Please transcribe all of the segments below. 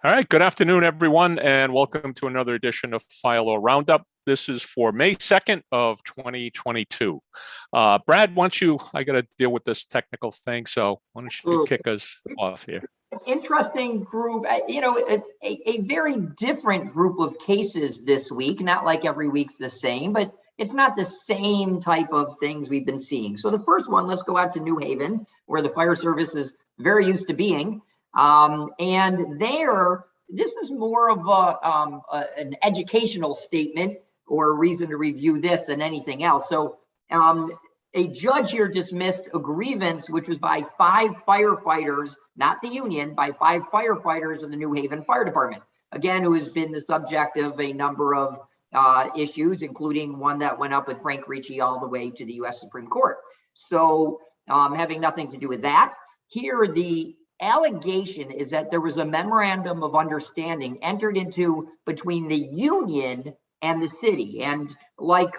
All right, good afternoon, everyone, and welcome to another edition of Fire Law Roundup. This is for May 2nd of 2022. Brad, I got to deal with this technical thing, so why don't you kick us off here? Interesting group, a very different group of cases this week, not like every week's the same, but it's not the same type of things we've been seeing. So the first one, let's go out to New Haven, where the fire service is very used to being. And there, this is more of an educational statement or a reason to review this than anything else. So a judge here dismissed a grievance, which was by 5 firefighters, not the union, by 5 firefighters in the New Haven Fire Department. Again, who has been the subject of a number of issues, including one that went up with Frank Ricci all the way to the U.S. Supreme Court. So having nothing to do with that, here the allegation is that there was a memorandum of understanding entered into between the union and the city. And like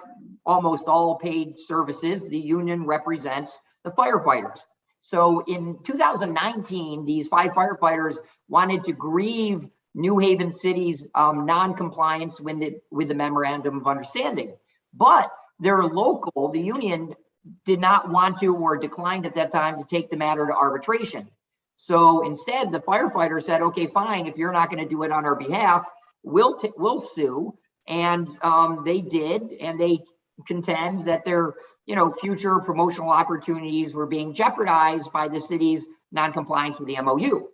almost all paid services, the union represents the firefighters. So in 2019, these 5 firefighters wanted to grieve New Haven City's non-compliance with the memorandum of understanding. But their local, the union, did not want to or declined at that time to take the matter to arbitration. So instead, the firefighter said, okay, fine, if you're not going to do it on our behalf, we'll sue. And they did, and they contend that their future promotional opportunities were being jeopardized by the city's non-compliance with the MOU.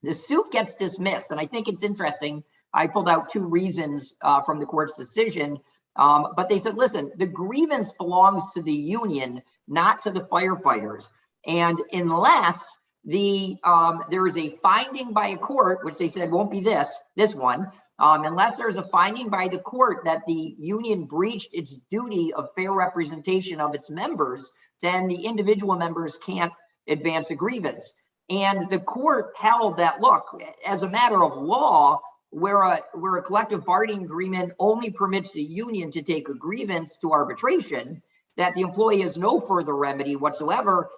The suit gets dismissed, and I think it's interesting. I pulled out 2 reasons from the court's decision, but they said, listen, the grievance belongs to the union, not to the firefighters. And unless there is a finding by a court, which they said won't be this one, unless there's a finding by the court that the union breached its duty of fair representation of its members, then the individual members can't advance a grievance. And the court held that, look, as a matter of law, where a collective bargaining agreement only permits the union to take a grievance to arbitration, that the employee has no further remedy whatsoever,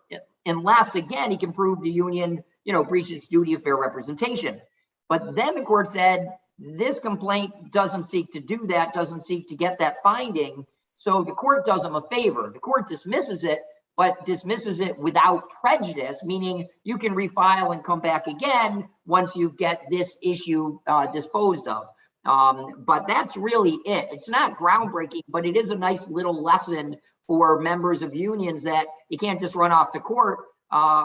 unless, again, he can prove the union, breached its duty of fair representation. But then the court said, this complaint doesn't seek to do that, doesn't seek to get that finding. So the court does them a favor. The court dismisses it, but dismisses it without prejudice, meaning you can refile and come back again once you get this issue disposed of. But that's really it. It's not groundbreaking, but it is a nice little lesson for members of unions that you can't just run off to court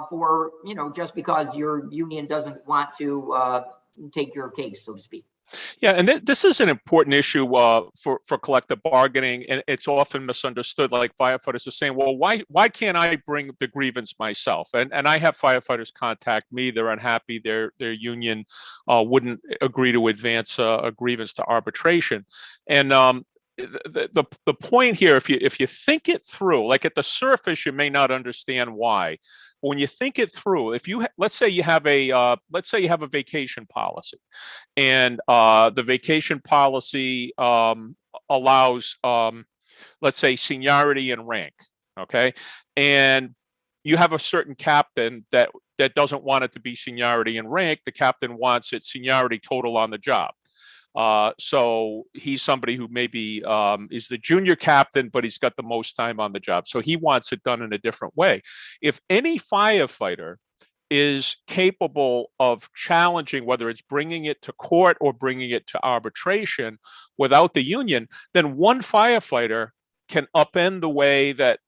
for, just because your union doesn't want to take your case, so to speak. Yeah, and this is an important issue for collective bargaining, and it's often misunderstood. Like firefighters are saying, well, why can't I bring the grievance myself? And I have firefighters contact me. They're unhappy. Their union wouldn't agree to advance a grievance to arbitration. And the point here, if you think it through, like at the surface, you may not understand why. But when you think it through, let's say you have a vacation policy, and the vacation policy allows, let's say, seniority and rank, okay, and you have a certain captain that doesn't want it to be seniority and rank. The captain wants it seniority total on the job. So he's somebody who maybe is the junior captain, but he's got the most time on the job. So he wants it done in a different way. If any firefighter is capable of challenging, whether it's bringing it to court or bringing it to arbitration without the union, then one firefighter can upend the way that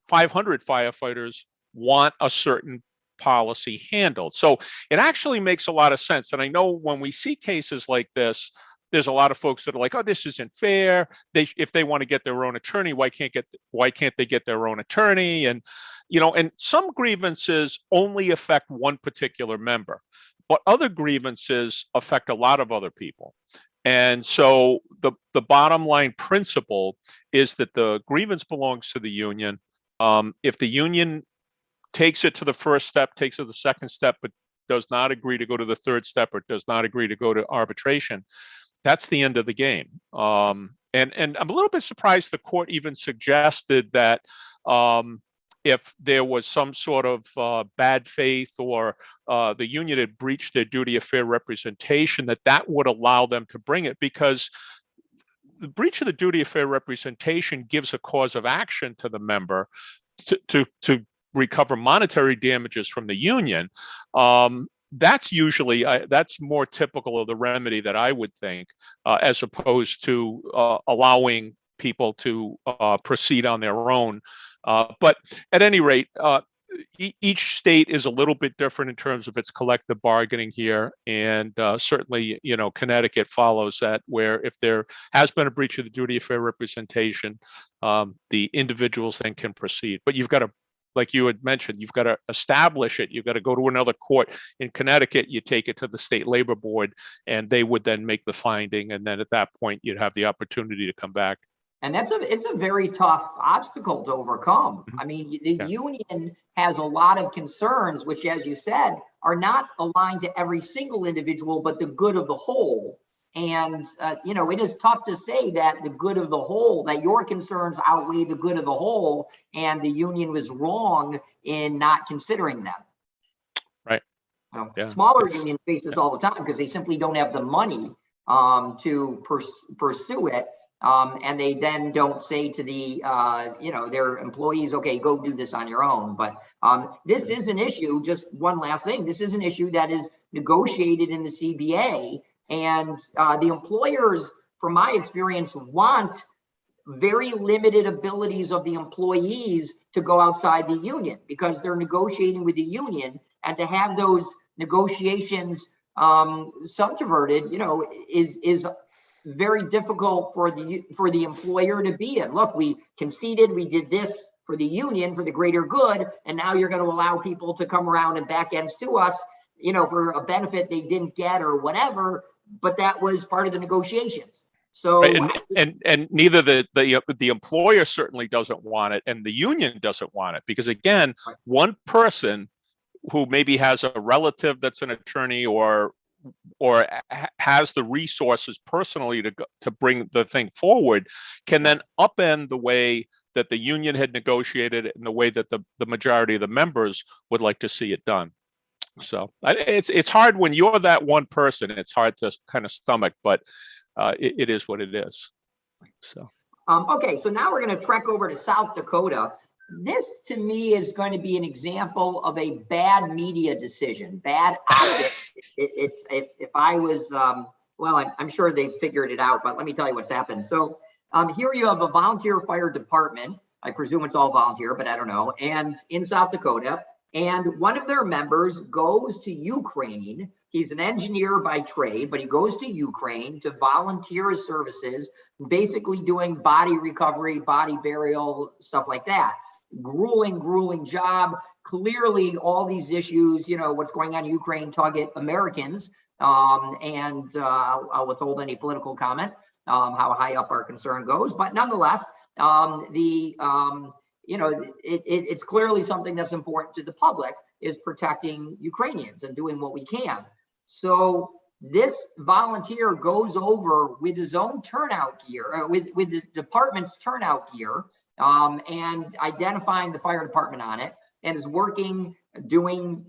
500 firefighters want a certain policy handled. So it actually makes a lot of sense. And I know when we see cases like this, there's a lot of folks that are like, oh, this isn't fair. If they want to get their own attorney, why can't they get their own attorney? And, and some grievances only affect one particular member, but other grievances affect a lot of other people. And so the bottom line principle is that the grievance belongs to the union. If the union takes it to the first step, takes it to the second step, but does not agree to go to the third step or does not agree to go to arbitration, that's the end of the game. And I'm a little bit surprised the court even suggested that if there was some sort of bad faith, or the union had breached their duty of fair representation, that would allow them to bring it, because the breach of the duty of fair representation gives a cause of action to the member to recover monetary damages from the union. That's usually that's more typical of the remedy that I would think, as opposed to allowing people to proceed on their own. But at any rate, each state is a little bit different in terms of its collective bargaining here, and certainly, Connecticut follows that, where if there has been a breach of the duty of fair representation, the individuals then can proceed. But you've got to, like you had mentioned, you've got to establish it. You've got to go to another court. In Connecticut, you take it to the state labor board, and they would then make the finding, and then at that point, you'd have the opportunity to come back. And it's a very tough obstacle to overcome. I mean, the union has a lot of concerns, which, as you said, are not aligned to every single individual, but the good of the whole. And, it is tough to say that the good of the whole, that your concerns outweigh the good of the whole, and the union was wrong in not considering them. Right. Smaller unions face this all the time because they simply don't have the money to pursue it. And they then don't say to the, their employees, okay, go do this on your own. But this is an issue, just one last thing, this is an issue that is negotiated in the CBA. And the employers, from my experience, want very limited abilities of the employees to go outside the union because they're negotiating with the union. And to have those negotiations subverted, is very difficult for the employer to be in. Look, we conceded, we did this for the union, for the greater good, and now you're going to allow people to come around and back end sue us, for a benefit they didn't get or whatever, but that was part of the negotiations. So right. and neither the employer certainly doesn't want it, and the union doesn't want it, because again, one person who maybe has a relative that's an attorney or has the resources personally to bring the thing forward can then upend the way that the union had negotiated it and the way that the majority of the members would like to see it done. So it's hard when you're that one person. It's hard to kind of stomach, but it is what it is. So okay, so now we're going to trek over to South Dakota. This, to me, is going to be an example of a bad media decision, bad optics. If I was, I'm sure they figured it out, but let me tell you what's happened. So here you have a volunteer fire department. I presume it's all volunteer, but I don't know. And in South Dakota, and one of their members goes to Ukraine. He's an engineer by trade, but he goes to Ukraine to volunteer his services, basically doing body recovery, body burial, stuff like that. Grueling job. Clearly, all these issues, what's going on in Ukraine target Americans. And I'll withhold any political comment, how high up our concern goes. But nonetheless, it's clearly something that's important to the public, is protecting Ukrainians and doing what we can. So this volunteer goes over with his own turnout gear, with the department's turnout gear, and identifying the fire department on it, and is working, doing,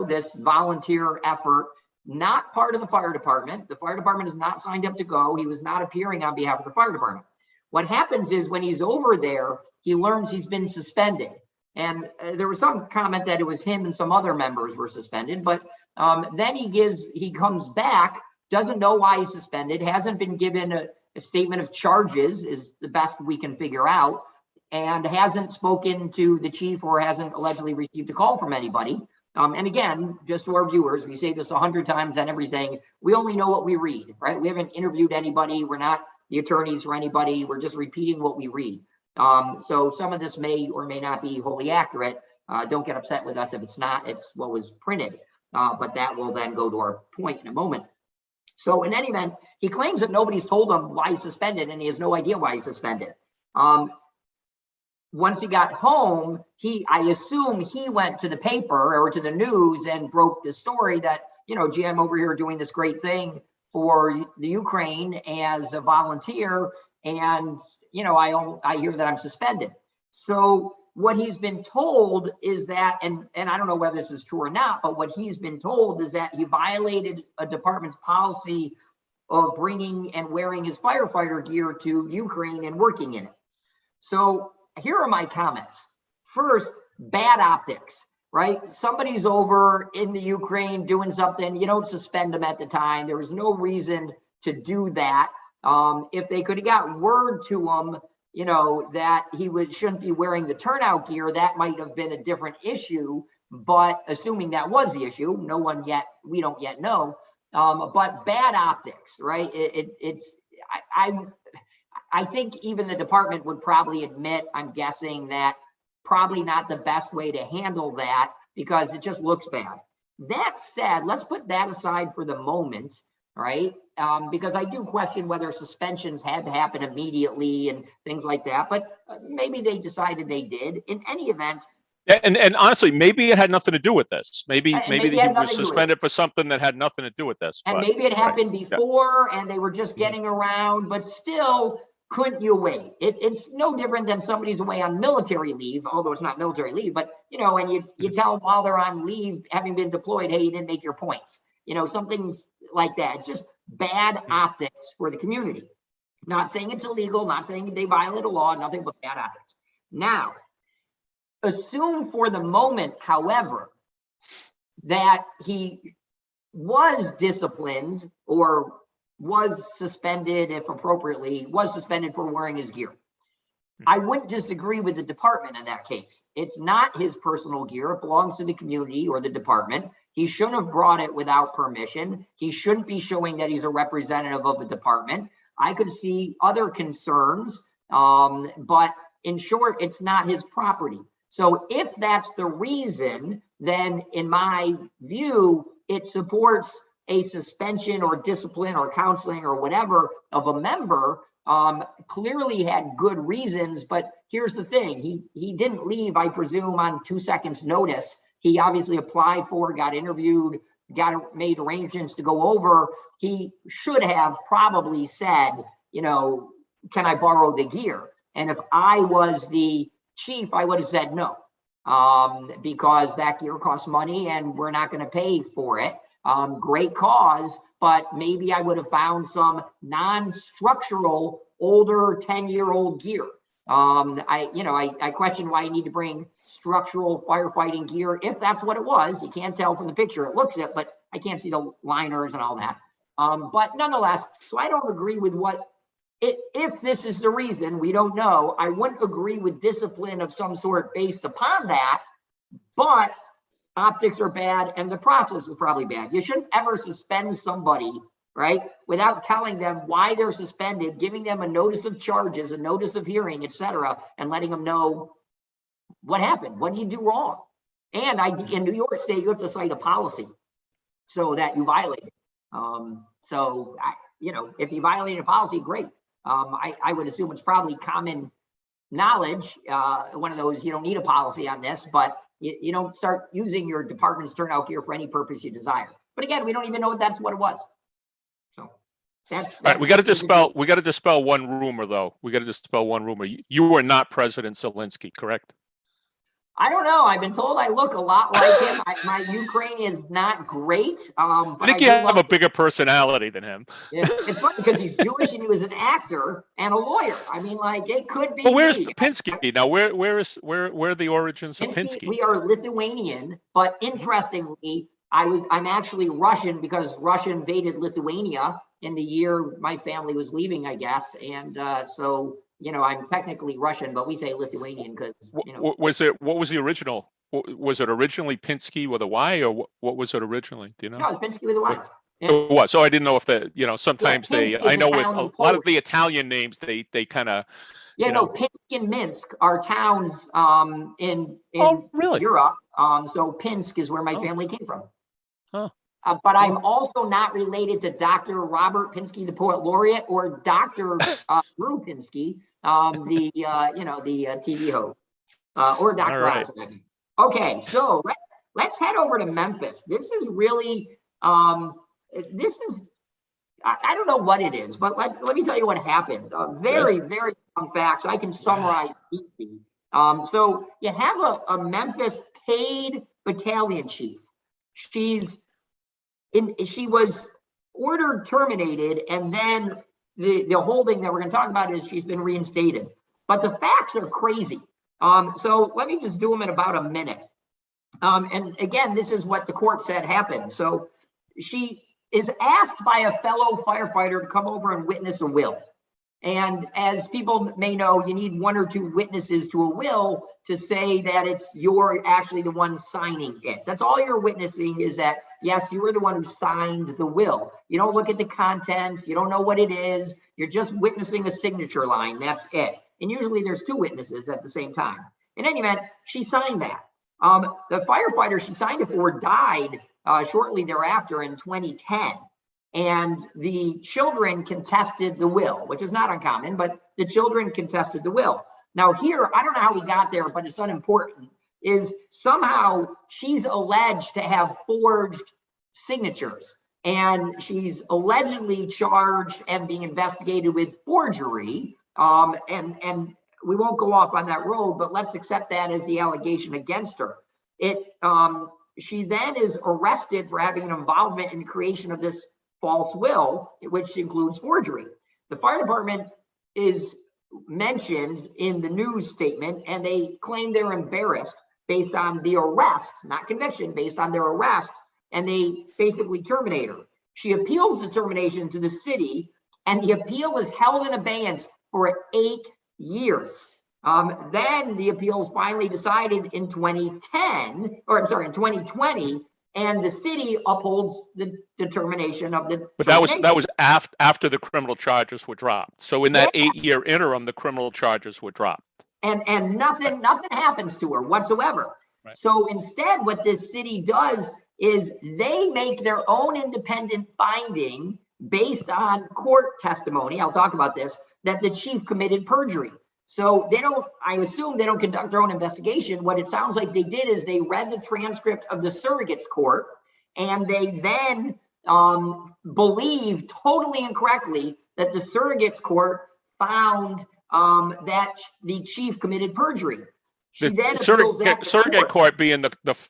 this volunteer effort, not part of the fire department. The fire department is not signed up to go. He was not appearing on behalf of the fire department. What happens is when he's over there, he learns he's been suspended. And there was some comment that it was him and some other members were suspended, but then he comes back, doesn't know why he's suspended, hasn't been given a statement of charges, is the best we can figure out, and hasn't spoken to the chief or hasn't allegedly received a call from anybody. And again, just to our viewers, we say this 100 times and everything, we only know what we read, right? We haven't interviewed anybody. We're not the attorneys for anybody. We're just repeating what we read. So some of this may or may not be wholly accurate. Don't get upset with us if it's not. It's what was printed, but that will then go to our point in a moment. So in any event, he claims that nobody's told him why he's suspended, and he has no idea why he's suspended. Once he got home, I assume he went to the paper or to the news and broke the story that, gee, I'm over here doing this great thing for the Ukraine as a volunteer, and I hear that I'm suspended. So what he's been told is that, and I don't know whether this is true or not, but what he's been told is that he violated a department's policy of bringing and wearing his firefighter gear to Ukraine and working in it. So here are my comments. First, bad optics, right? Somebody's over in the Ukraine doing something, you don't suspend them at the time. There was no reason to do that. If they could have got word to him, you know, that he shouldn't be wearing the turnout gear, that might have been a different issue. But assuming that was the issue, we don't yet know. But bad optics, right? I think even the department would probably admit, I'm guessing, that probably not the best way to handle that because it just looks bad. That said, let's put that aside for the moment, right? Because I do question whether suspensions had to happen immediately and things like that, but maybe they decided they did. In any event, and honestly, maybe it had nothing to do with this. Maybe he was suspended for something that had nothing to do with this. And maybe it happened before and they were just getting around, but still, couldn't you wait? It's no different than somebody's away on military leave, although it's not military leave, but you know, and you tell them while they're on leave, having been deployed, hey, you didn't make your points. You know, something like that. It's just bad optics for the community. Not saying it's illegal, not saying they violate a law, nothing but bad optics. Now, assume for the moment, however, that he was disciplined or was suspended, if appropriately, was suspended for wearing his gear. I wouldn't disagree with the department in that case. It's not his personal gear. It belongs to the community or the department. He shouldn't have brought it without permission. He shouldn't be showing that he's a representative of the department. I could see other concerns, but in short, it's not his property. So if that's the reason, then in my view, it supports a suspension or discipline or counseling or whatever of a member. Clearly had good reasons, but here's the thing. He didn't leave, I presume, on 2 seconds notice. He obviously applied for, got interviewed, made arrangements to go over. He should have probably said, you know, can I borrow the gear? And if I was the chief, I would have said no, because that gear costs money and we're not going to pay for it. Great cause, but maybe I would have found some non-structural, older 10-year-old gear. I question why you need to bring structural firefighting gear if that's what it was. You can't tell from the picture. It looks it, but I can't see the liners and all that. But nonetheless, so I don't agree with if this is the reason, we don't know. I wouldn't agree with discipline of some sort based upon that, but optics are bad and the process is probably bad. You shouldn't ever suspend somebody, right, without telling them why they're suspended, giving them a notice of charges, a notice of hearing, etc., and letting them know what happened. What did you do wrong? And in New York State, you have to cite a policy so that you violate it. If you violated a policy, great. I would assume it's probably common knowledge. One of those, you don't need a policy on this, but you don't start using your department's turnout gear for any purpose you desire. But again, we don't even know if that's what it was. So that's all right. We got to dispel one rumor, though. We got to dispel one rumor. You were not President Zelensky, correct? I don't know. I've been told I look a lot like him. My Ukrainian is not great. I think you have a bigger personality than him. It's funny because he's Jewish and he was an actor and a lawyer. I mean, like, it could be. Well, where's Pinsky? Now, where are the origins of Pinsky? We are Lithuanian, but interestingly, I'm actually Russian because Russia invaded Lithuania in the year my family was leaving, I guess, and so. You know, I'm technically Russian, but we say Lithuanian because, you know. What was the original? Was it originally Pinsky with a Y, or what was it originally? Do you know? No, it's Pinsky with a Y. Yeah. It was. So I didn't know if sometimes I know with a lot of the Italian names, they kind of. Yeah, no, Pinsky and Minsk are towns in really? Europe. So Pinsk is where my family came from. Huh. But I'm also not related to Dr. Robert Pinsky, the poet laureate, or Dr. Drew Pinsky, the TV host, or Dr. Right. Okay, so let's head over to Memphis. This is really, I don't know what it is, but let me tell you what happened. Very long facts. I can summarize deeply. So you have a Memphis paid battalion chief. She was ordered terminated, and then the whole thing that we're going to talk about is she's been reinstated. But the facts are crazy. So let me just do them in about a minute. And again, this is what the court said happened. So she is asked by a fellow firefighter to come over and witness a will. And as people may know, you need one or two witnesses to a will to say that you're actually the one signing it. That's all you're witnessing, is that, yes, you were the one who signed the will. You don't look at the contents. You don't know what it is. You're just witnessing a signature line. That's it. And usually there's two witnesses at the same time. In any event, she signed that. The firefighter she signed it for died shortly thereafter in 2010. And the children contested the will, which is not uncommon, but the children contested the will. Now here, I don't know how we got there, but it's unimportant, is somehow she's alleged to have forged signatures. And she's allegedly charged and being investigated with forgery. And we won't go off on that road, but let's accept that as the allegation against her. She then is arrested for having an involvement in the creation of this false will, which includes forgery. The fire department is mentioned in the news statement, and they claim they're embarrassed based on the arrest, not conviction, based on their arrest, and they basically terminate her. She appeals the termination to the city, and the appeal is held in abeyance for 8 years. Then the appeal is finally decided in 2020, and the city upholds the determination of the. But that was after the criminal charges were dropped. So in that 8-year interim, the criminal charges were dropped. And nothing happens to her whatsoever. Right. So instead, what this city does is they make their own independent finding based on court testimony. I'll talk about this, that the chief committed perjury. So I assume they don't conduct their own investigation. What it sounds like they did is they read the transcript of the surrogates court, and they then believed totally incorrectly that the surrogates court found that the chief committed perjury. She then surrogate court being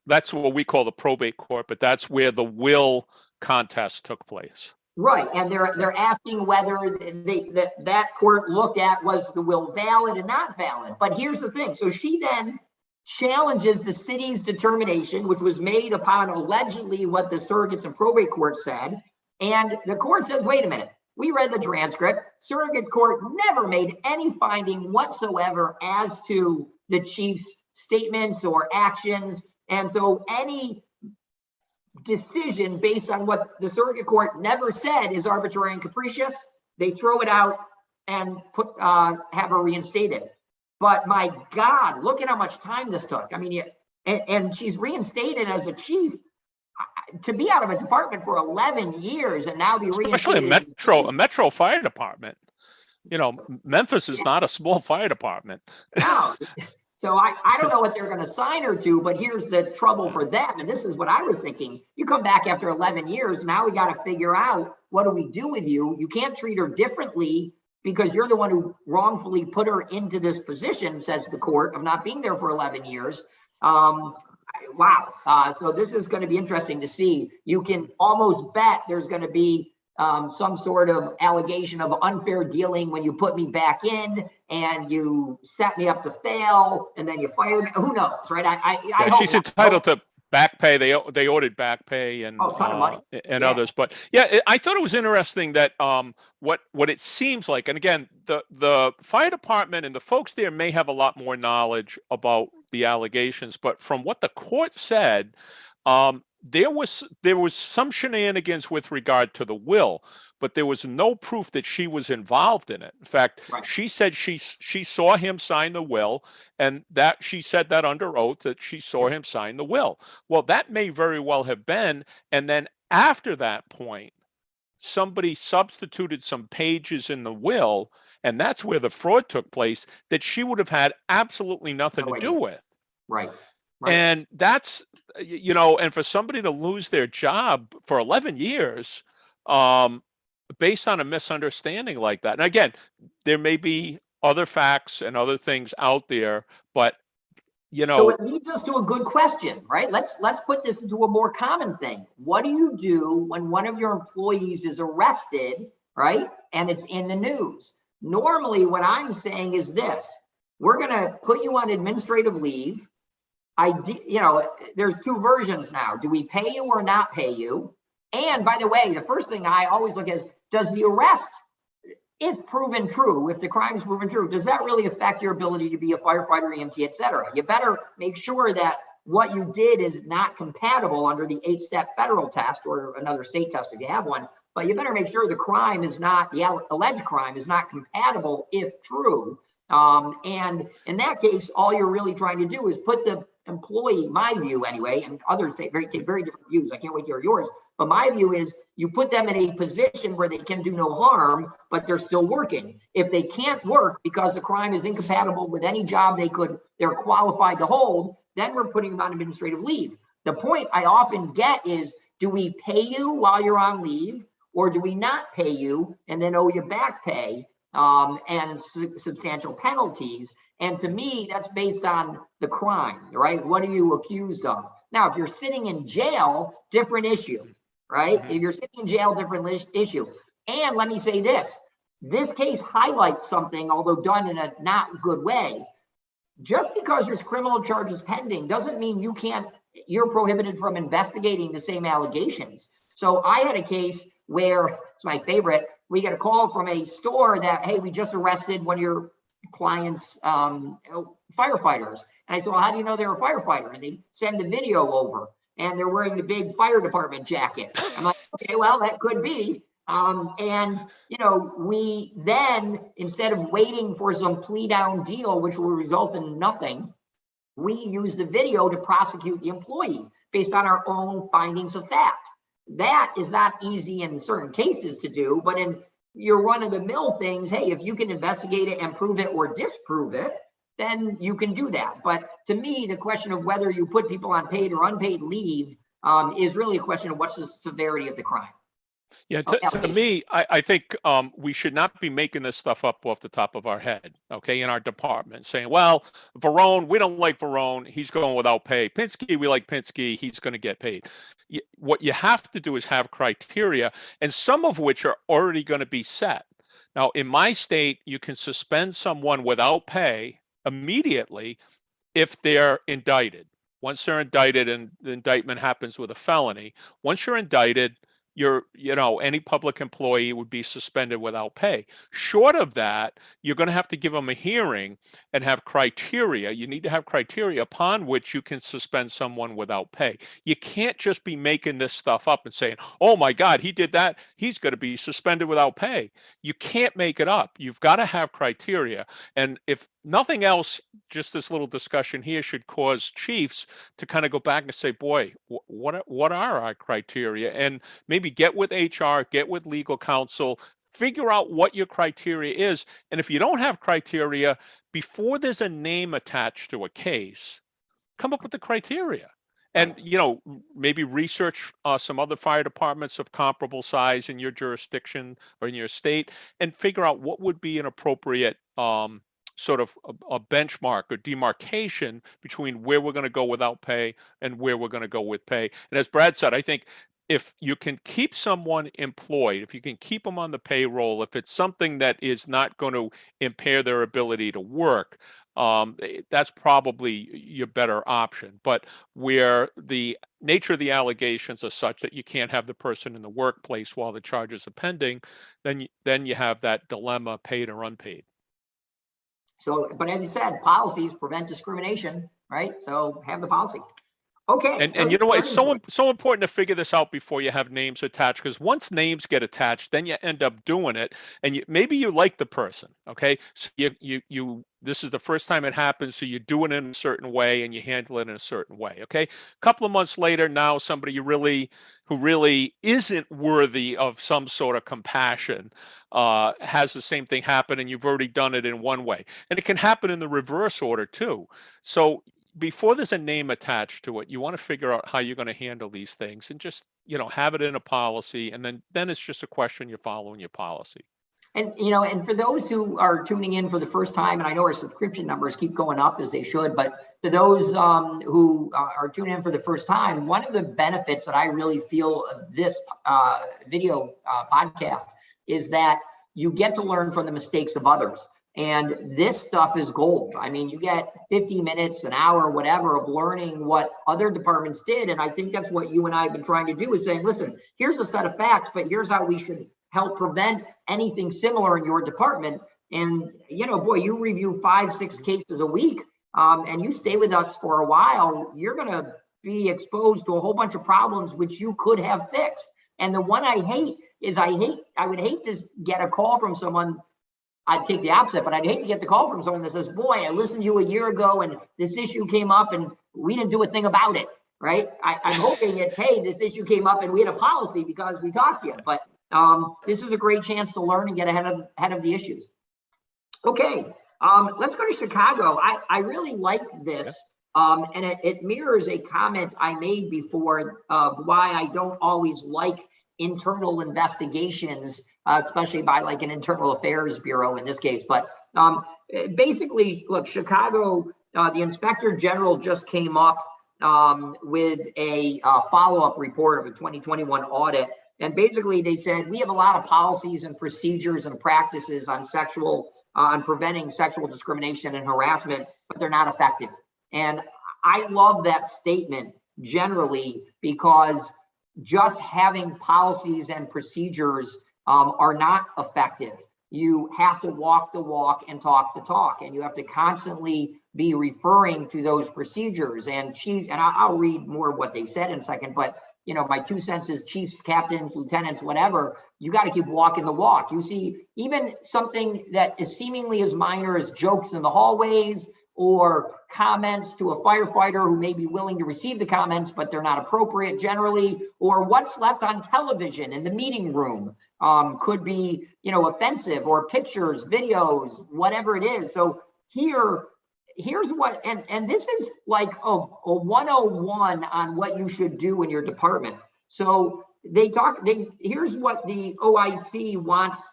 that's what we call the probate court, but that's where the will contest took place. Right, and they're asking whether that court looked at was the will valid and not valid. But here's the thing. So she then challenges the city's determination, which was made upon allegedly what the surrogates and probate court said. And the court says, wait a minute, we read the transcript. Surrogate court never made any finding whatsoever as to the chief's statements or actions. And so any decision based on what the surrogate court never said is arbitrary and capricious. They throw it out and have her reinstated. But my God, look at how much time this took. I mean, and she's reinstated as a chief. To be out of a department for 11 years and now be reinstated. Especially a metro fire department. You know, Memphis is not a small fire department. No. So I don't know what they're going to sign her to, but here's the trouble for them. And this is what I was thinking. You come back after 11 years. Now we got to figure out, what do we do with you? You can't treat her differently because you're the one who wrongfully put her into this position, says the court, of not being there for 11 years. Wow. So this is going to be interesting to see. You can almost bet there's going to be some sort of allegation of unfair dealing when you put me back in and you set me up to fail and then you fired me. Who knows, right? She's entitled to back pay. They ordered back pay and ton of money and others. But yeah, I thought it was interesting that what it seems like, and again, the fire department and the folks there may have a lot more knowledge about the allegations, but from what the court said, there was some shenanigans with regard to the will, but there was no proof that she was involved in it. In fact, she said she saw him sign the will, and that she said that under oath that she saw him sign the will. Well, that may very well have been, and then after that point, somebody substituted some pages in the will, and that's where the fraud took place, that she would have had absolutely nothing to do with. Right. And that's, and for somebody to lose their job for 11 years based on a misunderstanding like that. And again, there may be other facts and other things out there, But, so it leads us to a good question, right? Let's put this into a more common thing. What do you do when one of your employees is arrested, right? And it's in the news. Normally what I'm saying is this: we're going to put you on administrative leave. There's two versions now. Do we pay you or not pay you? And by the way, the first thing I always look at is, does the arrest, if proven true, if the crime is proven true, does that really affect your ability to be a firefighter, EMT, et cetera? You better make sure that what you did is not compatible under the 8-step federal test or another state test if you have one, but you better make sure the crime is not, the alleged crime is not compatible if true. And in that case, all you're really trying to do is put the employee, my view anyway, and others take very different views. I can't wait to hear yours. But my view is you put them in a position where they can do no harm, but they're still working. If they can't work because the crime is incompatible with any job they're qualified to hold, then we're putting them on administrative leave. The point I often get is, do we pay you while you're on leave, or do we not pay you and then owe you back pay and substantial penalties? And to me, that's based on the crime, right? What are you accused of? Now, if you're sitting in jail, different issue, right? If you're sitting in jail, different issue. And let me say this case highlights something, although done in a not good way. Just because there's criminal charges pending doesn't mean you're prohibited from investigating the same allegations. So I had a case where, it's my favorite, we get a call from a store that, hey, we just arrested one of your clients, firefighters. And I said, well, how do you know they're a firefighter? And they send the video over and they're wearing the big fire department jacket. I'm like, okay, well, that could be. We then, instead of waiting for some plea down deal, which will result in nothing, we use the video to prosecute the employee based on our own findings of fact. That is not easy in certain cases to do, but in your run-of-the-mill things, hey, if you can investigate it and prove it or disprove it, then you can do that. But to me, the question of whether you put people on paid or unpaid leave is really a question of what's the severity of the crime. Yeah, to me, I think we should not be making this stuff up off the top of our head, okay, in our department, saying, well, Varone, we don't like Varone, he's going without pay. Pinsky, we like Pinsky, he's going to get paid. What you have to do is have criteria, and some of which are already going to be set. Now, in my state, you can suspend someone without pay immediately if they're indicted. Once they're indicted, and the indictment happens with a felony, once you're indicted, any public employee would be suspended without pay. Short of that, you're going to have to give them a hearing and have criteria. You need to have criteria upon which you can suspend someone without pay. You can't just be making this stuff up and saying, oh my God, he did that, he's going to be suspended without pay. You can't make it up. You've got to have criteria. And if nothing else, just this little discussion here should cause chiefs to kind of go back and say, boy, what are our criteria? And maybe get with HR, get with legal counsel, figure out what your criteria is. And if you don't have criteria, before there's a name attached to a case, come up with the criteria. And, maybe research some other fire departments of comparable size in your jurisdiction or in your state, and figure out what would be an appropriate sort of a benchmark or demarcation between where we're going to go without pay and where we're going to go with pay. And as Brad said, I think if you can keep someone employed, if you can keep them on the payroll, if it's something that is not going to impair their ability to work, that's probably your better option. But where the nature of the allegations are such that you can't have the person in the workplace while the charges are pending, then you have that dilemma, paid or unpaid. So, but as you said, policies prevent discrimination, right? So have the policy. Okay. And you know what? It's so important to figure this out before you have names attached, because once names get attached, then you end up doing it, and maybe you like the person. Okay, so you this is the first time it happens, so you do it in a certain way and you handle it in a certain way. Okay, a couple of months later, now somebody who really isn't worthy of some sort of compassion has the same thing happen, and you've already done it in one way, and it can happen in the reverse order too. So before there's a name attached to it, you want to figure out how you're going to handle these things, and just have it in a policy, and then it's just a question you're following your policy. And, you know, and for those who are tuning in for the first time, and I know our subscription numbers keep going up as they should, but to those who are tuning in for the first time, one of the benefits that I really feel of this video podcast is that you get to learn from the mistakes of others. And this stuff is gold. I mean, you get 50 minutes, an hour, whatever, of learning what other departments did. And I think that's what you and I have been trying to do, is saying, listen, here's a set of facts, but here's how we should help prevent anything similar in your department. And, you know, boy, you review 5-6 cases a week, and you stay with us for a while, you're going to be exposed to a whole bunch of problems which you could have fixed. And the one I hate is I would hate to get a call from someone. I'd take the opposite, but I'd hate to get the call from someone that says, boy, I listened to you a year ago and this issue came up and we didn't do a thing about it, right? I'm hoping it's, hey, this issue came up and we had a policy because we talked to you. But this is a great chance to learn and get ahead of the issues. Okay, let's go to Chicago. I really like this, and it mirrors a comment I made before of why I don't always like internal investigations, especially by like an internal affairs bureau in this case. But basically, look, Chicago, the inspector general just came up with a follow-up report of a 2021 audit. And basically they said, we have a lot of policies and procedures and practices on preventing sexual discrimination and harassment, but they're not effective. And I love that statement generally, because just having policies and procedures are not effective. You have to walk the walk and talk the talk, and you have to constantly be referring to those procedures. And chiefs, and I'll read more of what they said in a second, but you know, my 2 cents is chiefs, captains, lieutenants, whatever, you got to keep walking the walk. You see, even something that is seemingly as minor as jokes in the hallways or comments to a firefighter who may be willing to receive the comments, but they're not appropriate generally, or what's left on television in the meeting room could be, you know, offensive, or pictures, videos, whatever it is. So here's what, and this is like a 101 on what you should do in your department. So here's what the OIC wants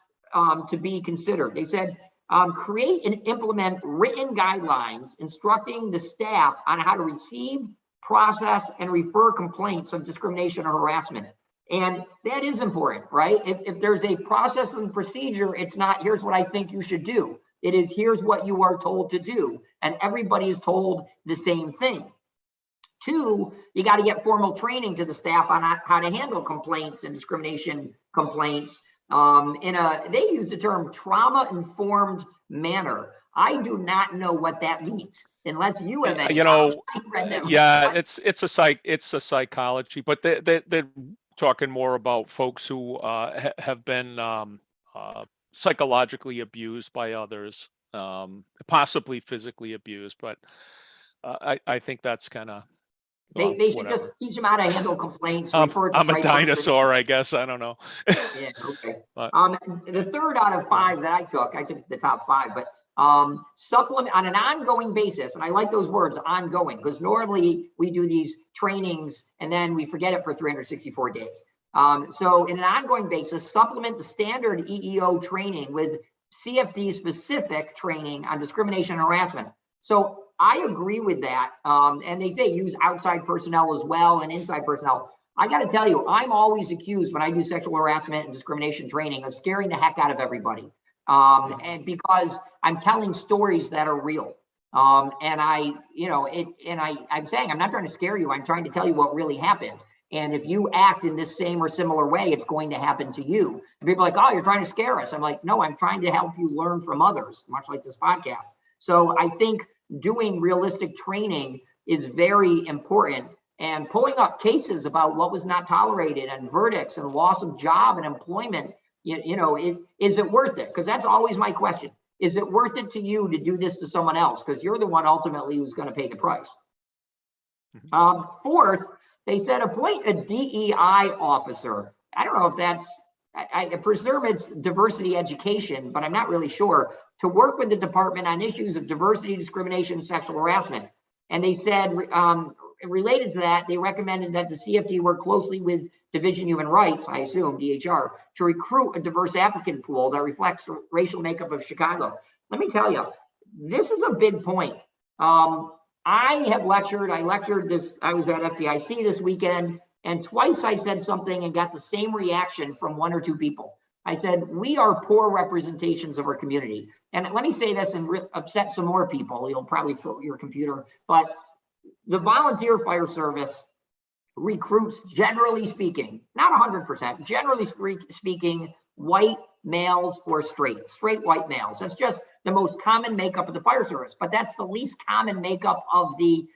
to be considered. They said, create and implement written guidelines instructing the staff on how to receive, process, and refer complaints of discrimination or harassment. And that is important, right? If there's a process and procedure, it's not, here's what I think you should do. It is, here's what you are told to do. And everybody is told the same thing. 2, you got to get formal training to the staff on how to handle complaints and discrimination complaints they use the term trauma-informed manner. I do not know what that means unless you have any. You know, yeah, it's a psychology, but they're talking more about folks who have been psychologically abused by others, possibly physically abused, but I think that's kind of, they should just teach them how to handle complaints. I'm a dinosaur, I guess. I don't know. Yeah, okay. The 3rd out of 5 that I took the top 5, but supplement on an ongoing basis. And I like those words, ongoing, because normally we do these trainings and then we forget it for 364 days. So in an ongoing basis, supplement the standard EEO training with CFD specific training on discrimination and harassment. So I agree with that. And they say use outside personnel as well and inside personnel. I got to tell you, I'm always accused when I do sexual harassment and discrimination training of scaring the heck out of everybody. And because I'm telling stories that are real. And I'm saying, I'm not trying to scare you. I'm trying to tell you what really happened. And if you act in this same or similar way, it's going to happen to you. And people are like, oh, you're trying to scare us. I'm like, no, I'm trying to help you learn from others, much like this podcast. So I think doing realistic training is very important, and pulling up cases about what was not tolerated and verdicts and loss of job and employment, is it worth it? Because that's always my question. Is it worth it to you to do this to someone else? Because you're the one ultimately who's going to pay the price. 4th, they said appoint a DEI officer. I don't know if that's, I presume it's diversity education, but I'm not really sure, to work with the department on issues of diversity, discrimination, and sexual harassment. And they said related to that, they recommended that the CFD work closely with Division Human Rights, I assume, DHR, to recruit a diverse applicant pool that reflects the racial makeup of Chicago. Let me tell you, this is a big point. I lectured this, I was at FDIC this weekend, and twice I said something and got the same reaction from one or two people. I said, we are poor representations of our community. And let me say this and upset some more people. You'll probably throw your computer, but the volunteer fire service recruits, generally speaking, not 100%, generally speaking, white males or straight white males. That's just the most common makeup of the fire service, but that's the least common makeup of the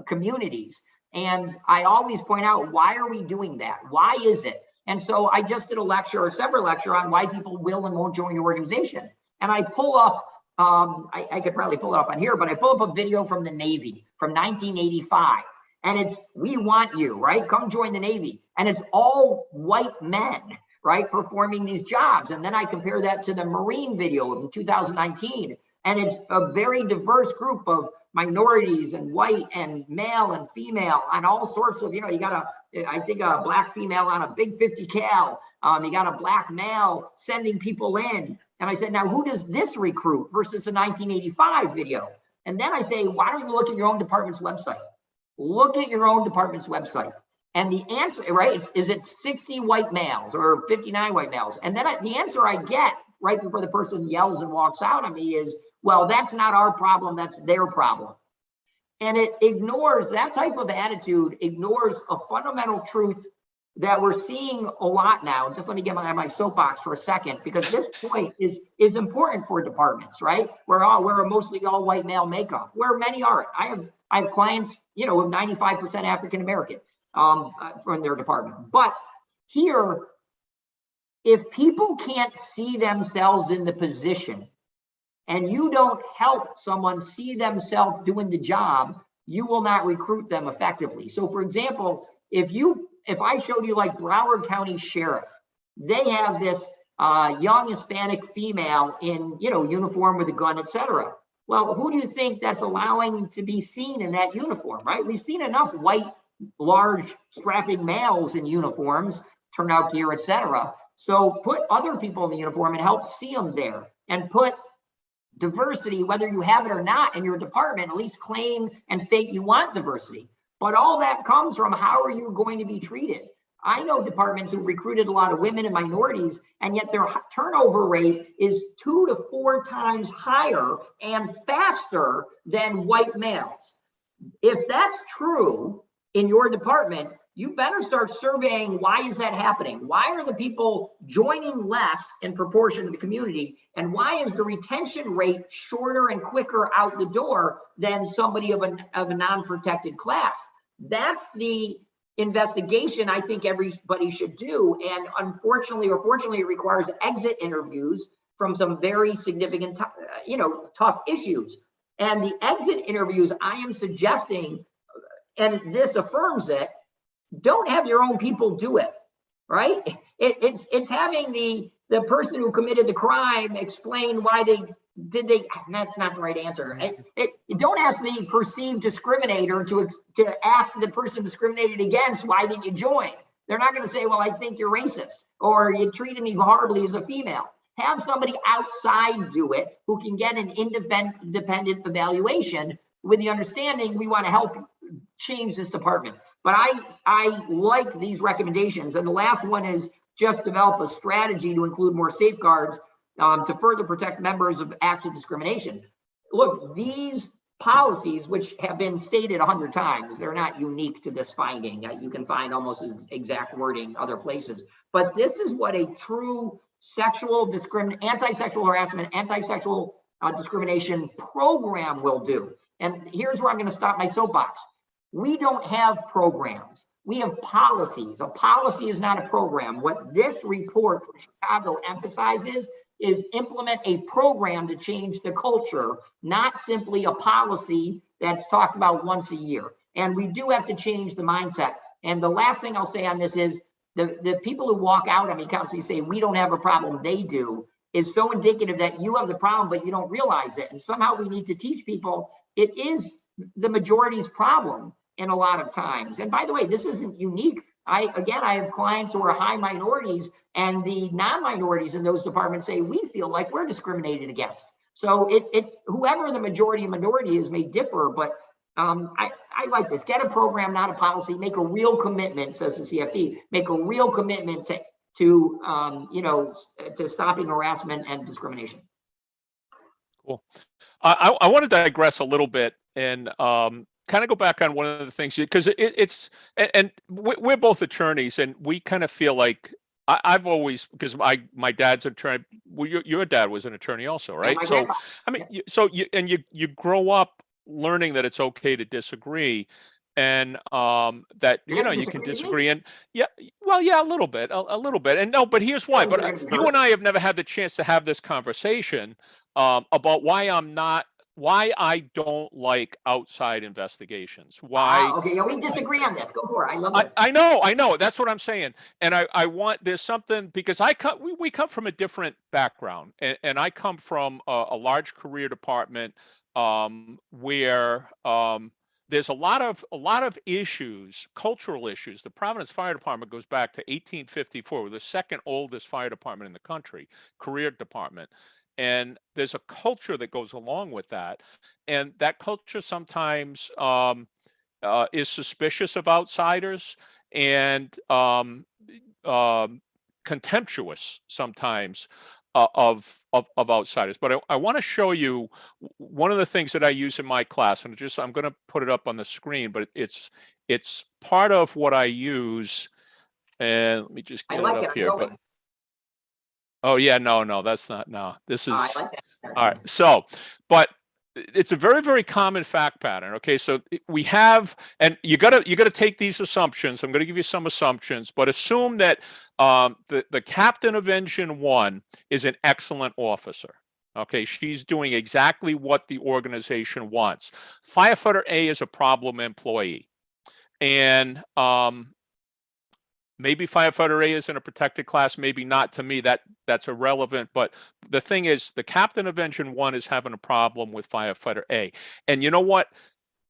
communities. And I always point out, why are we doing that? Why is it? And so I just did a separate lecture on why people will and won't join your organization. And I pull up, I could probably pull it up on here, but I pull up a video from the Navy from 1985. And it's, we want you, right? Come join the Navy. And it's all white men, right, performing these jobs. And then I compare that to the Marine video in 2019. And it's a very diverse group of minorities and white and male and female on all sorts of, you got I think a black female on a big 50 cal. You got a black male sending people in. And I said, now who does this recruit versus a 1985 video? And then I say, why don't you look at your own department's website? Look at your own department's website. And the answer, right, is it 60 white males or 59 white males? And then the answer I get right before the person yells and walks out on me is, well, that's not our problem, that's their problem. And it ignores, that type of attitude ignores a fundamental truth that we're seeing a lot now. Just let me get my soapbox for a second, because this point is important for departments, right? We're a mostly all white male makeup, where many aren't. I have clients, with 95% African American from their department. But here, if people can't see themselves in the position, and you don't help someone see themselves doing the job, you will not recruit them effectively. So for example, if I showed you like Broward County Sheriff, they have this young Hispanic female in, uniform with a gun, etc. Well, who do you think that's allowing to be seen in that uniform, right? We've seen enough white, large, strapping males in uniforms, turnout gear, etc. So put other people in the uniform and help see them there, and put diversity, whether you have it or not in your department, at least claim and state you want diversity. But all that comes from, how are you going to be treated? I know departments who've recruited a lot of women and minorities, and yet their turnover rate is 2 to 4 times higher and faster than white males. If that's true in your department, you better start surveying, why is that happening? Why are the people joining less in proportion to the community? And why is the retention rate shorter and quicker out the door than somebody of a non-protected class? That's the investigation I think everybody should do. And unfortunately or fortunately, it requires exit interviews from some very significant, tough issues. And the exit interviews I am suggesting, and this affirms it, don't have your own people do it, right? It's having the person who committed the crime explain why that's not the right answer. Don't ask the perceived discriminator to ask the person discriminated against, why did you join? They're not going to say, well, I think you're racist, or you treated me horribly as a female. Have somebody outside do it who can get an independent evaluation with the understanding we want to help change this department. But I like these recommendations. And the last one is just develop a strategy to include more safeguards to further protect members of acts of discrimination. Look, these policies, which have been stated 100 times, they're not unique to this finding. You can find almost exact wording other places. But this is what a true anti-sexual harassment, anti-sexual discrimination program will do. And here's where I'm going to stop my soapbox. We don't have programs. We have policies. A policy is not a program. What this report from Chicago emphasizes is implement a program to change the culture, not simply a policy that's talked about once a year. And we do have to change the mindset. And the last thing I'll say on this is the people who walk out on me constantly say, we don't have a problem, they do, is so indicative that you have the problem, but you don't realize it. And somehow we need to teach people it is the majority's problem. in a lot of times. And by the way, this isn't unique. I have clients who are high minorities, and the non-minorities in those departments say, we feel like we're discriminated against. So whoever the majority and minority is may differ, but I like this. Get a program, not a policy. Make a real commitment, says the CFD. Make a real commitment to stopping harassment and discrimination. Cool. I want to digress a little bit and kind of go back on one of the things, because we're both attorneys, and we kind of feel like I've always, because my dad's an attorney. Well, your dad was an attorney also, right? Yeah, so I mean, you grow up learning that it's okay to disagree, and that you can disagree, and a little bit, and no, but here's why. But you and I have never had the chance to have this conversation about why I don't like outside investigations. Why? Okay, yeah, we disagree on this. Go for it. I love this. I know. That's what I'm saying. And I want, there's something, because we come from a different background, and I come from a large career department where there's a lot of issues, cultural issues. The Providence Fire Department goes back to 1854. We're the second oldest fire department in the country, career department. And there's a culture that goes along with that. And that culture sometimes is suspicious of outsiders, and contemptuous sometimes of outsiders. But I want to show you one of the things that I use in my class, and I'm going to put it up on the screen, but it's part of what I use. And let me just get it up here. But, oh yeah, no, that's not. No, this is all right. So, but it's a very, very common fact pattern. Okay, so we have, and you gotta take these assumptions. I'm going to give you some assumptions, but assume that the captain of Engine 1 is an excellent officer. Okay, she's doing exactly what the organization wants. Firefighter A is a problem employee, and maybe Firefighter A is in a protected class, maybe not. To me, that's irrelevant. But the thing is, the captain of Engine 1 is having a problem with Firefighter A. And you know what?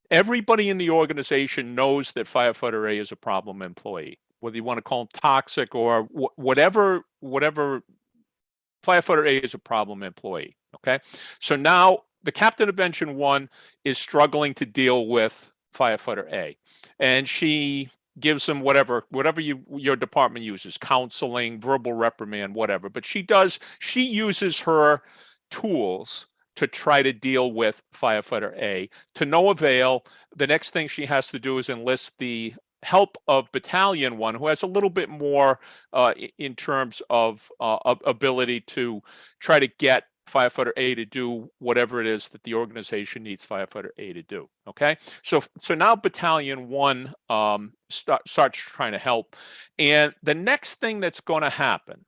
Everybody in the organization knows that Firefighter A is a problem employee, whether you want to call him toxic or whatever. Firefighter A is a problem employee. Okay. So now the captain of Engine 1 is struggling to deal with Firefighter A, and she gives them whatever your department uses, counseling, verbal reprimand, whatever. But she uses her tools to try to deal with Firefighter A, to no avail. The next thing she has to do is enlist the help of Battalion 1, who has a little bit more in terms of ability to try to get Firefighter A to do whatever it is that the organization needs Firefighter A to do. Okay, so now Battalion 1 starts trying to help, and the next thing that's going to happen,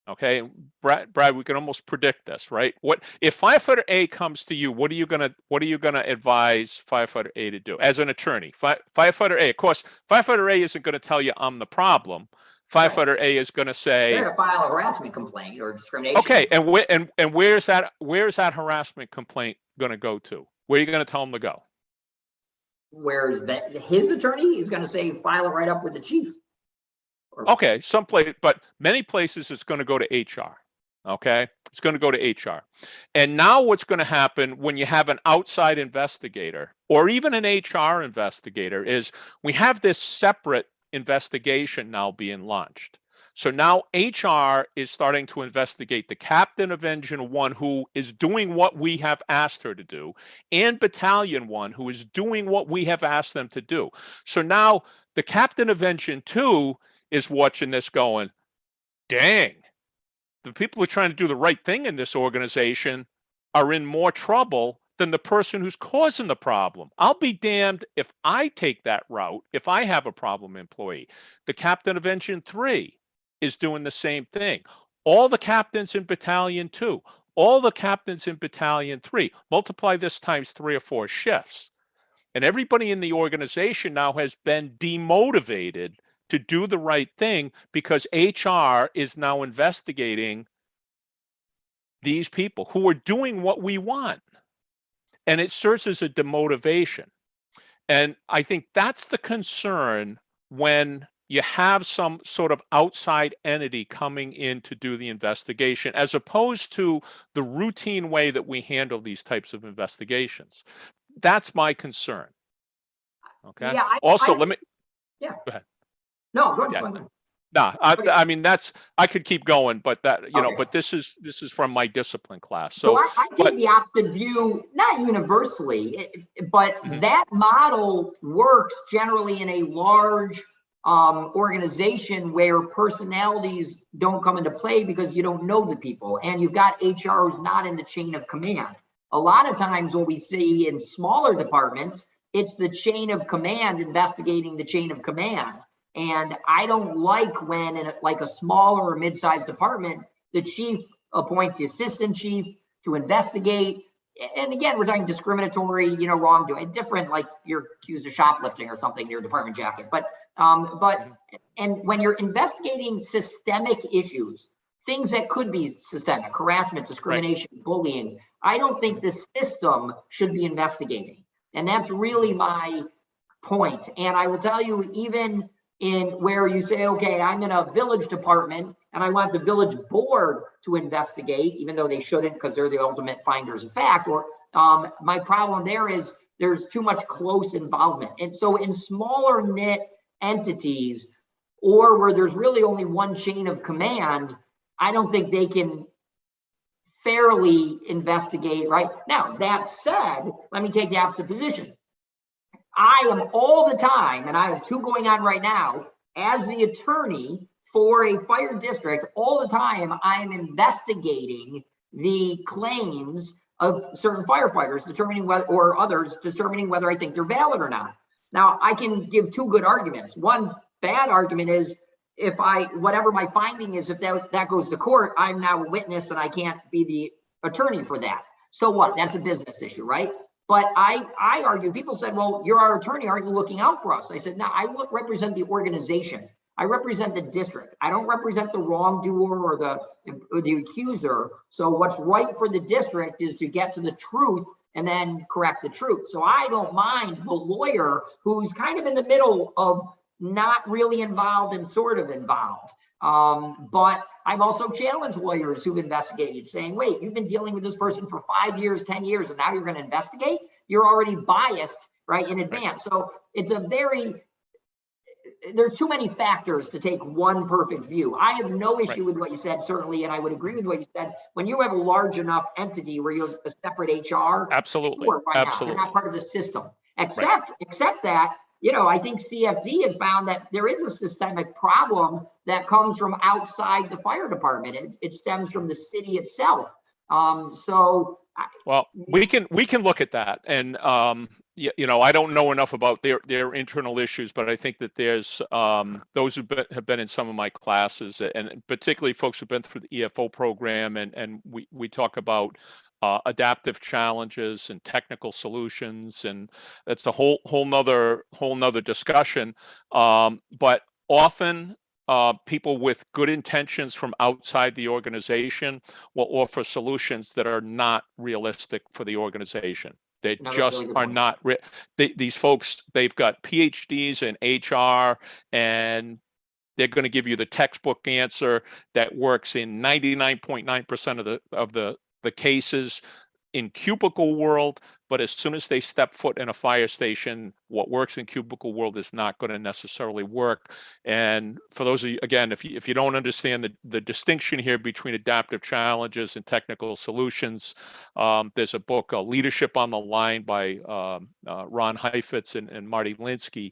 okay, Brad, we can almost predict this, right? What if Firefighter A comes to you? What are you gonna advise Firefighter A to do as an attorney? Firefighter A, of course, Firefighter A isn't going to tell you I'm the problem. Firefighter A is going to say, they're going to file a harassment complaint or discrimination. Okay, and where's that harassment complaint going to go to? Where are you going to tell them to go? Where's that? His attorney is going to say file it right up with the chief. Okay, someplace, but many places it's going to go to HR. Okay, it's going to go to HR. And now what's going to happen when you have an outside investigator or even an HR investigator is we have this separate investigation now being launched. So now HR is starting to investigate the captain of Engine 1, who is doing what we have asked her to do, and Battalion 1, who is doing what we have asked them to do. So now the captain of Engine 2 is watching this going, dang, the people who are trying to do the right thing in this organization are in more trouble than the person who's causing the problem. I'll be damned if I take that route, if I have a problem employee. The captain of Engine 3 is doing the same thing. All the captains in Battalion 2, all the captains in Battalion 3, multiply this times 3 or 4 shifts. And everybody in the organization now has been demotivated to do the right thing because HR is now investigating these people who are doing what we want. And it serves as a demotivation. And I think that's the concern when you have some sort of outside entity coming in to do the investigation, as opposed to the routine way that we handle these types of investigations. That's my concern. Okay. Yeah, Also, let me. Yeah. Go ahead. No, go Yeah. ahead. No, Okay. I mean, I could keep going, but that, you know, Okay. but this is from my discipline class. So So, I take the opposite view, not universally, but that model works generally in a large organization where personalities don't come into play because you don't know the people, and you've got HR who's not in the chain of command. A lot of times what we see in smaller departments, it's the chain of command investigating the chain of command. And I don't like when in like a smaller or mid-sized department, the chief appoints the assistant chief to investigate. And again, we're talking discriminatory, you know, wrongdoing, different, like you're accused of shoplifting or something in your department jacket. But and when you're investigating systemic issues, things that could be systemic, harassment, discrimination, bullying, I don't think the system should be investigating. And that's really my point. And I will tell you, even in where you say, okay, I'm in a village department and I want the village board to investigate, even though they shouldn't because they're the ultimate finders of fact, or my problem there is there's too much close involvement. And so in smaller knit entities, or where there's really only one chain of command, I don't think they can fairly investigate. Right now, that said, let me take the opposite position. I am all the time, and I have two going on right now, as the attorney for a fire district, all the time I'm investigating the claims of certain firefighters, determining whether, or others, determining whether I think they're valid or not. Now, I can give two good arguments. One bad argument is if whatever my finding is, if that goes to court, I'm now a witness and I can't be the attorney for that. So what? That's a business issue, right? But I argue, people said, well, you're our attorney, aren't you looking out for us? I said, no, I represent the organization. I represent the district. I don't represent the wrongdoer or the accuser. So what's right for the district is to get to the truth and then correct the truth. So I don't mind the lawyer who's kind of in the middle of not really involved and sort of involved. But I've also challenged lawyers who've investigated, saying, wait, you've been dealing with this person for 5 years, 10 years, and now you're going to investigate? You're already biased, right, in advance. So it's there's too many factors to take one perfect view. I have no issue with what you said, certainly, and I would agree with what you said. When you have a large enough entity where you have a separate HR, absolutely, sure, why absolutely, not? They're not part of the system. Except that, you know, I think CFD has found that there is a systemic problem that comes from outside the fire department. It stems from the city itself. Well, we can look at that, and you know, I don't know enough about their internal issues, but I think that there's those who have been in some of my classes, and particularly folks who've been through the EFO program, and we talk about adaptive challenges and technical solutions, and that's a whole nother discussion. But often people with good intentions from outside the organization will offer solutions that are not realistic for the organization. They just are not. These folks, they've got PhDs in HR, and they're going to give you the textbook answer that works in 99.9% of the cases in cubicle world, but as soon as they step foot in a fire station, what works in cubicle world is not going to necessarily work. And for those of you, again, if you don't understand the distinction here between adaptive challenges and technical solutions, there's a book, Leadership on the Line, by Ron Heifetz and Marty Linsky,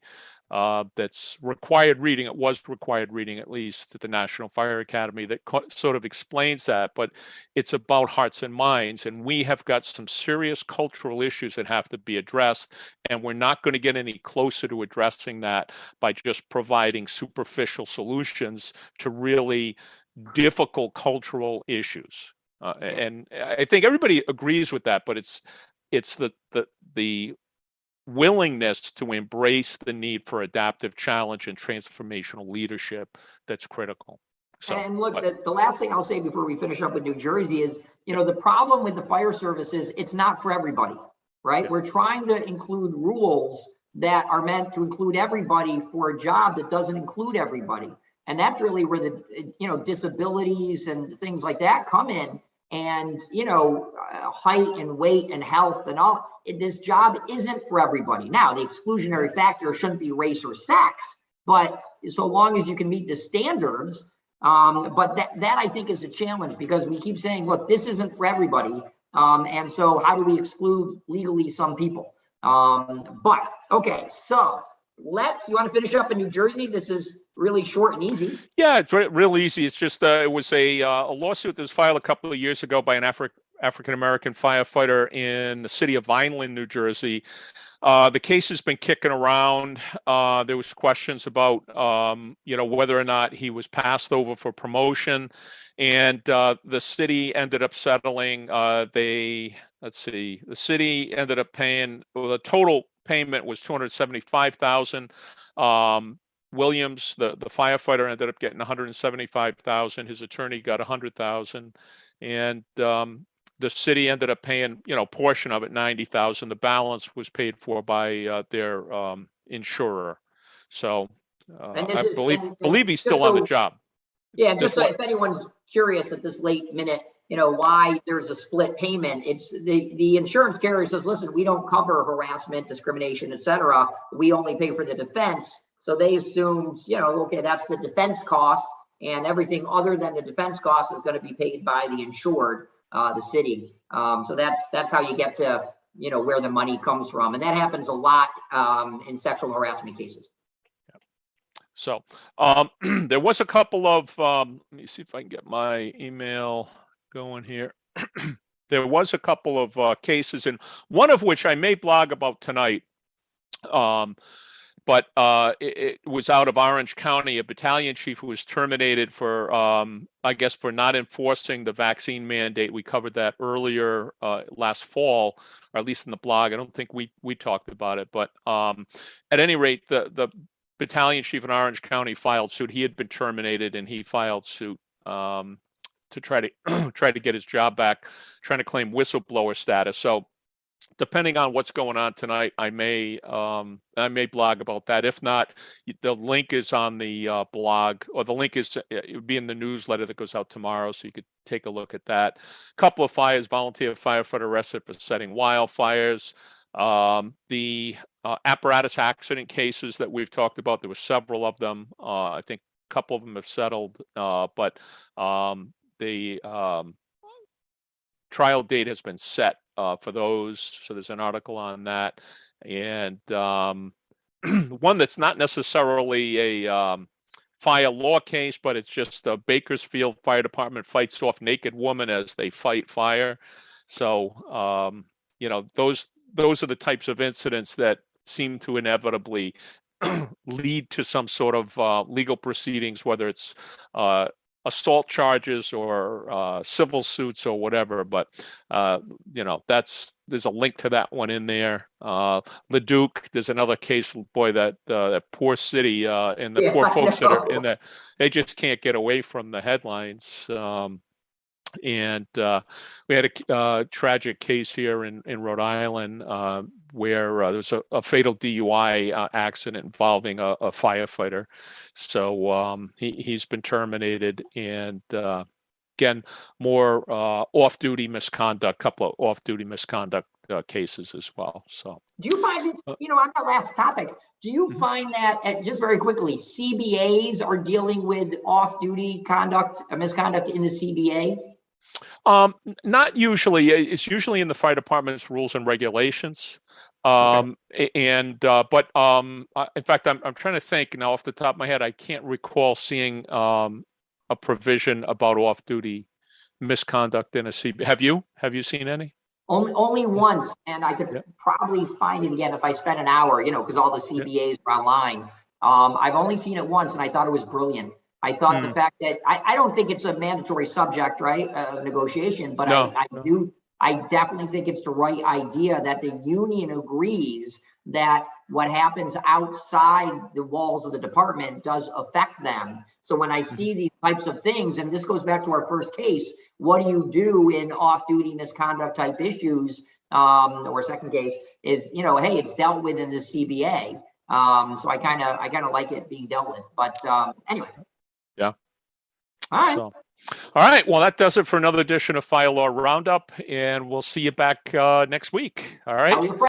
that's required reading. It was required reading, at least at the National Fire Academy, that sort of explains that. But it's about hearts and minds, and we have got some serious cultural issues that have to be addressed, and we're not going to get any closer to addressing that by just providing superficial solutions to really difficult cultural issues. And I think everybody agrees with that, but it's the willingness to embrace the need for adaptive challenge and transformational leadership that's critical. So, and look, the last thing I'll say before we finish up with New Jersey is, you know, the problem with the fire service is it's not for everybody, right? Yeah. We're trying to include rules that are meant to include everybody for a job that doesn't include everybody. And that's really where the, disabilities and things like that come in. And, height and weight and health and all, this job isn't for everybody. Now, the exclusionary factor shouldn't be race or sex, but so long as you can meet the standards, but that I think is a challenge, because we keep saying, look, this isn't for everybody. And so how do we exclude legally some people? But okay, so you want to finish up in New Jersey? This is really short and easy. Yeah, it's real easy. It's just it was a lawsuit that was filed a couple of years ago by an African-American firefighter in the city of Vineland, New Jersey. The case has been kicking around. There was questions about, whether or not he was passed over for promotion, and the city ended up settling. The city ended up paying. Well, the total payment was $275,000. Williams, the firefighter, ended up getting $175,000. His attorney got $100,000, and the city ended up paying, portion of it, $90,000. The balance was paid for by their insurer. So I believe he's still on the job. Yeah, just so if anyone's curious at this late minute, why there's a split payment, it's the insurance carrier says, listen, we don't cover harassment, discrimination, etc. We only pay for the defense. So they assumed, okay, that's the defense cost, and everything other than the defense cost is going to be paid by the insured, the city. So that's how you get to, where the money comes from. And that happens a lot in sexual harassment cases. So there was a couple of, let me see if I can get my email going here. There was a couple of cases, and one of which I may blog about tonight. But it was out of Orange County, a battalion chief who was terminated for, for not enforcing the vaccine mandate. We covered that earlier last fall, or at least in the blog. I don't think we talked about it, but at any rate, the battalion chief in Orange County filed suit. He had been terminated, and he filed suit to try to get his job back, trying to claim whistleblower status. So, depending on what's going on tonight, I may blog about that. If not, the link is on the blog, or the link is, it would be in the newsletter that goes out tomorrow, so you could take a look at that. A couple of fires, volunteer firefighter arrested for setting wildfires. The apparatus accident cases that we've talked about, there were several of them. I think a couple of them have settled, but the trial date has been set for those. So there's an article on that. And one that's not necessarily a fire law case, but it's just a Bakersfield Fire Department fights off naked woman as they fight fire. So, those are the types of incidents that seem to inevitably lead to some sort of legal proceedings, whether it's assault charges or civil suits or whatever. But there's a link to that one in there. Leduc, there's another case. Boy, that poor city and the poor folks that are in there, they just can't get away from the headlines. And we had a tragic case here in Rhode Island where there was a fatal DUI accident involving a firefighter. So he's been terminated, and again, more off-duty misconduct, couple of off-duty misconduct cases as well. So do you find this, on that last topic, do you find that, just very quickly, CBAs are dealing with off-duty misconduct in the CBA? Not usually. It's usually in the fire department's rules and regulations. Okay. In fact, I'm trying to think now off the top of my head. I can't recall seeing a provision about off-duty misconduct in a CBA. Have you seen any? Only once, and I could probably find it again if I spent an hour, because all the CBAs are online. I've only seen it once, and I thought it was brilliant. I thought the fact that I don't think it's a mandatory subject, right, of negotiation, but no, I definitely think it's the right idea that the union agrees that what happens outside the walls of the department does affect them. So when I see these types of things, and this goes back to our first case, what do you do in off-duty misconduct type issues? or second case is, hey, it's dealt with in the CBA. So I kind of like it being dealt with. But anyway. Yeah. All right. So, all right. Well, that does it for another edition of Fire Law Roundup, and we'll see you back next week. All right.